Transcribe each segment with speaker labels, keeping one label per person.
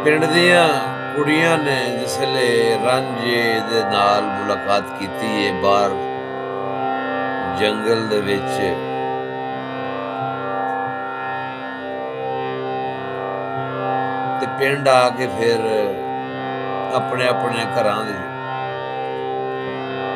Speaker 1: ਪਿੰਡ ਦੀਆਂ ਕੁੜੀਆਂ ਨੇ ਜਿਸਲੇ ਰਾਂਝੇ ਦੇ ਨਾਲ ਮੁਲਾਕਾਤ ਕੀਤੀ ਹੈ ਬਾਹਰ ਜੰਗਲ ਦੇ ਵਿੱਚ, ਤੇ ਪਿੰਡ ਆ ਕੇ ਫਿਰ ਆਪਣੇ ਆਪਣੇ ਘਰਾਂ ਦੇ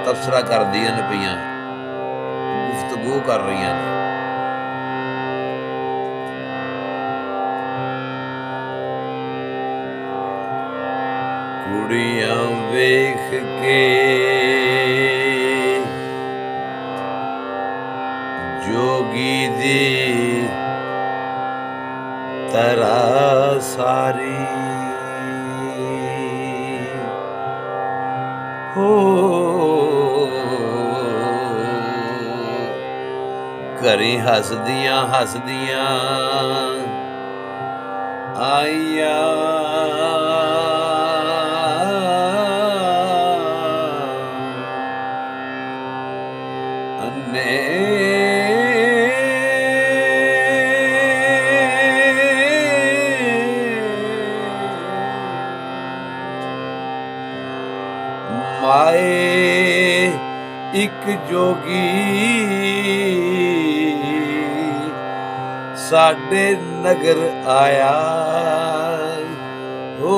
Speaker 1: ਤਬਸਰਾ ਕਰਦੀਆਂ ਨੇ ਪਈਆਂ, ਗੁਫ਼ਤਗੂ ਕਰ ਰਹੀਆਂ ਨੇ। ਕੁੜੀਆਂ ਵੇਖ ਕੇ ਜੋਗੀ ਦੀ ਤਰ੍ਹਾਂ ਸਾਰੀ ਹੋ ਘਰੀ ਹੱਸਦੀਆਂ ਹੱਸਦੀਆਂ ਆਈਆਂ ਮਾਏ ਇੱਕ ਜੋਗੀ ਸਾਡੇ ਨਗਰ ਆਇਆ ਹੋ,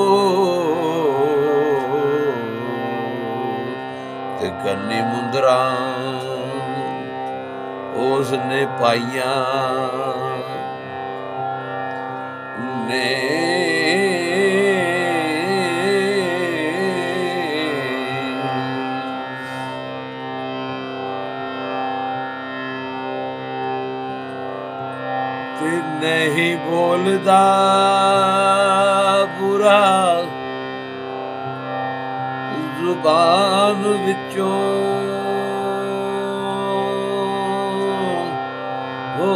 Speaker 1: ਤੇ ਕੰਨੀ ਮੁੰਦਰਾਂ ਉਸ ਨੇ ਪਾਈਆਂ ਨੇ। ਤੇ ਨਹੀਂ ਬੋਲਦਾ ਬੁਰਾ ਜ਼ੁਬਾਨ ਵਿੱਚੋਂ ਹੋ,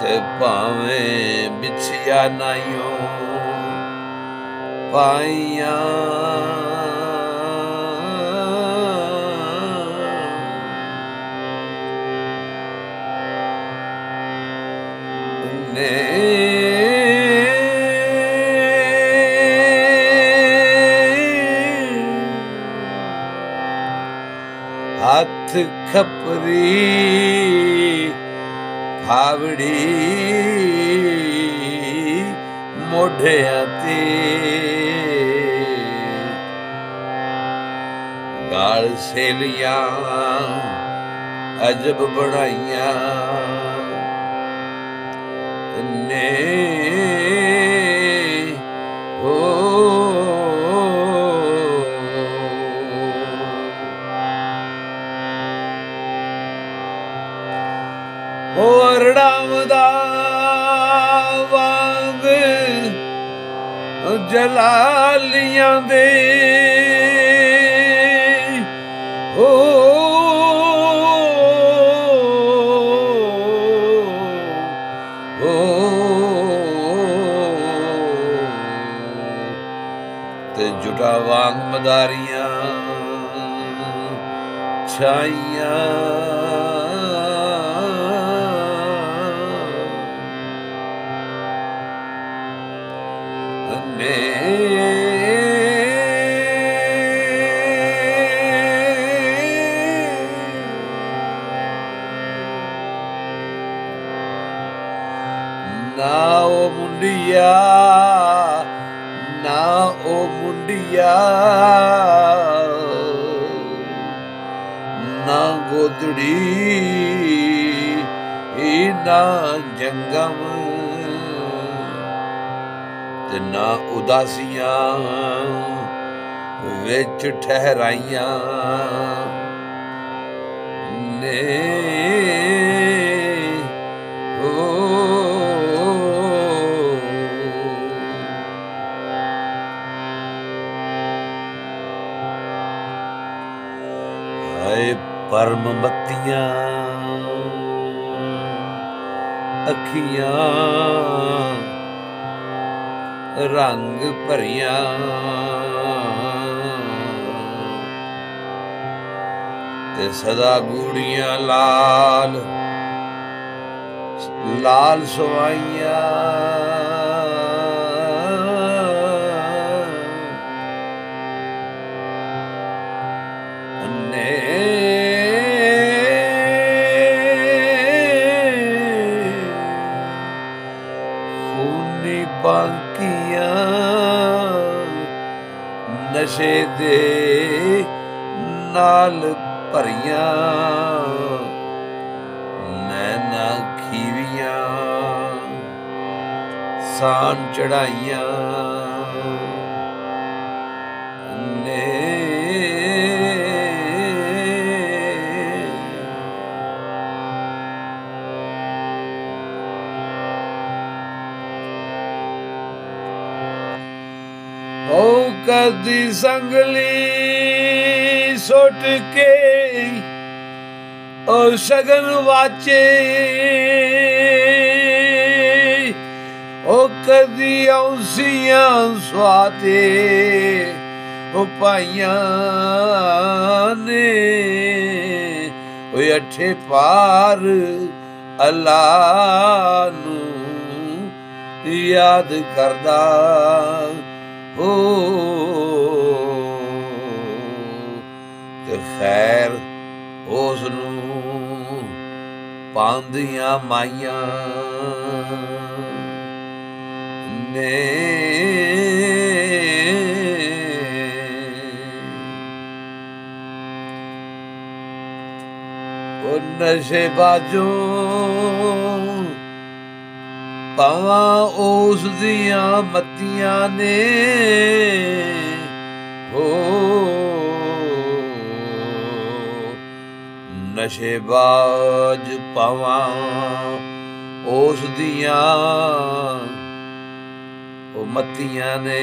Speaker 1: ਤੇ ਭਾਵੇਂ ਬਿਛਿਆ ਨਾਈਓ ਪਾਈਆਂ ਨੇ। ਹੱਥ ਖਪਰੀ ਫਾਵੜੀ ਮੋਢਿਆਂ ਤੇ ਗਾਲ ਸੇਲੀਆਂ ਅਜਬ ਬਣਾਈਆਂ ਨੇ ਹੋ। ਰੜਾਵਦਾ ਵਾਂਗ ਜਲਾਲੀਆਂ ਦੇ ਹੋ, ਤੇ ਜੁਟਾ ਵਾਂਗ ਮਦਾਰੀਆਂ ਛਾਈਆਂ ਨਾ ਉਹ ਮੁੰਡਿਆ ਨਾ ਉਹ ਮੁੰਡਿਆ ਨਾ ਗੋਦੜੀ ਨਾ ਜੰਗਮ ਤੇ ਨਾ ਉਦਾਸੀਆਂ ਵਿੱਚ ਠਹਿਰਾਈਆਂ ਨੇ ਹੋ। ਹਾਏ ਪਰਮ ਬੱਤੀਆਂ ਅੱਖੀਆਂ ਰੰਗ ਭਰੀਆਂ ਤੇ ਸਦਾ ਗੂੜੀਆਂ ਲਾਲ ਲਾਲ ਸਵਾਈਆਂ ਨੇ ਖੂਨੀ ਬਾਂਕੀਆਂ ਨਸ਼ੇ ਦੇ ਨਾਲ ਭਰੀਆਂ ਨੈਣਾ ਖੀਵੀਆਂ ਸਾਨ ਚੜਾਈਆਂ ਨੇ ਉਹ ਕਦੀ ਸੰਗਲੀ ਸੁੱਟ ਕੇ ਉਹ ਸ਼ਗਨ ਵਾਚੇ ਉਹ ਕਦੀ ਔਸੀਆਂ ਸਵਾਤੇ ਉਹ ਪਾਈਆਂ ਨੇ ਉਹ ਅੱਠੇ ਪਾਰ ਅੱਲਾ ਨੂੰ ਯਾਦ ਕਰਦਾ ਹੋ ਤੇ ਖੈਰ ਉਸ ਨੂੰ ਪਾਉਂਦੀਆਂ ਮਾਈਆਂ ਨੇ ਉਹ ਨਸ਼ੇ ਬਾਜੋਂ ਪਾਵਾਂ ਉਸ ਦੀਆਂ ਮੱਤੀਆਂ ਨੇ ਹੋ ਨਸ਼ੇ ਬਾਜ ਪਾਵਾਂ ਉਸ ਦੀਆਂ ਉਹ ਮੱਤੀਆਂ ਨੇ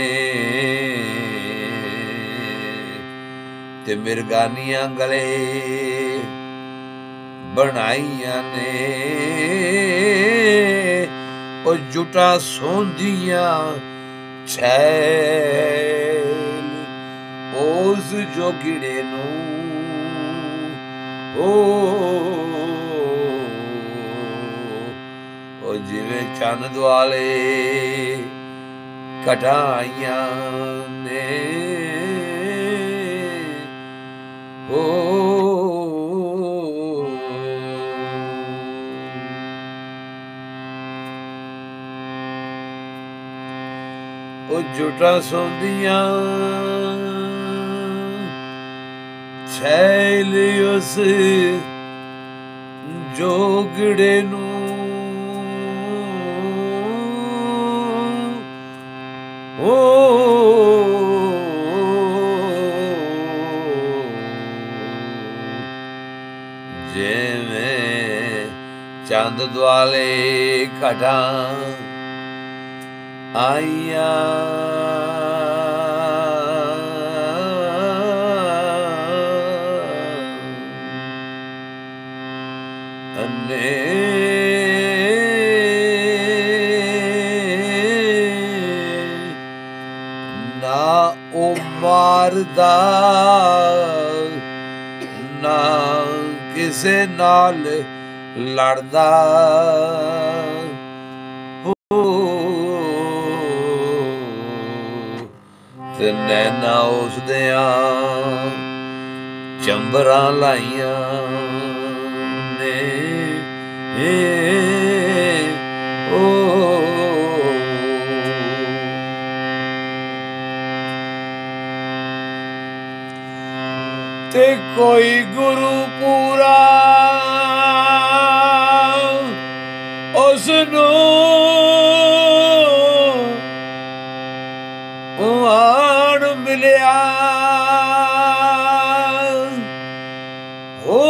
Speaker 1: ਤੇ ਮਿਰਗਾਨੀਆਂ ਗਲੇ ਬਣਾਈਆਂ ਨੇ ਉਹ ਜੁਟਾ ਸੌਂਦੀਆਂ ਛੈਲ ਉਸ ਜੋਗੀੜੇ ਨੂੰ ਉਹ ਜਿਵੇਂ ਚੰਨ ਦੁਆਲੇ ਕਢਾਈਆਂ ਨੇ ਉਹ ਜੁਟਾ ਸੌਂਦੀਆਂ ਛੈਲ ਉਸ ਜੋਗੜੇ ਨੂੰ ਜਿਵੇਂ ਚੰਦ ਦੁਆਲੇ ਘਟਾਂ ਆਈਆਂ ਨੇ ਨਾ ਉਹ ਮਾਰਦਾ ਨਾ ਕਿਸੇ ਨਾਲ ਲੜਦਾ ਤੇ ਨੈਣਾ ਉਸ ਦਿਆਂ ਚੰਬਰਾਂ ਲਾਈਆਂ ਨੇ ਤੇ ਕੋਈ ਗੁਰੂ ਪੂਰਾ ਉਸ ਨੂੰ ਆਣ ਮਿਲਿਆ ਹੋ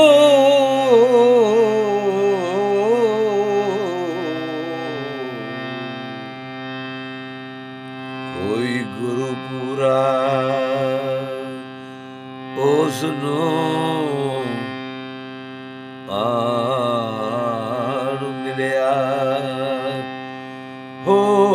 Speaker 1: ਕੋਈ ਗੁਰੂ ਪੂਰਾ ਉਸ ਨੂੰ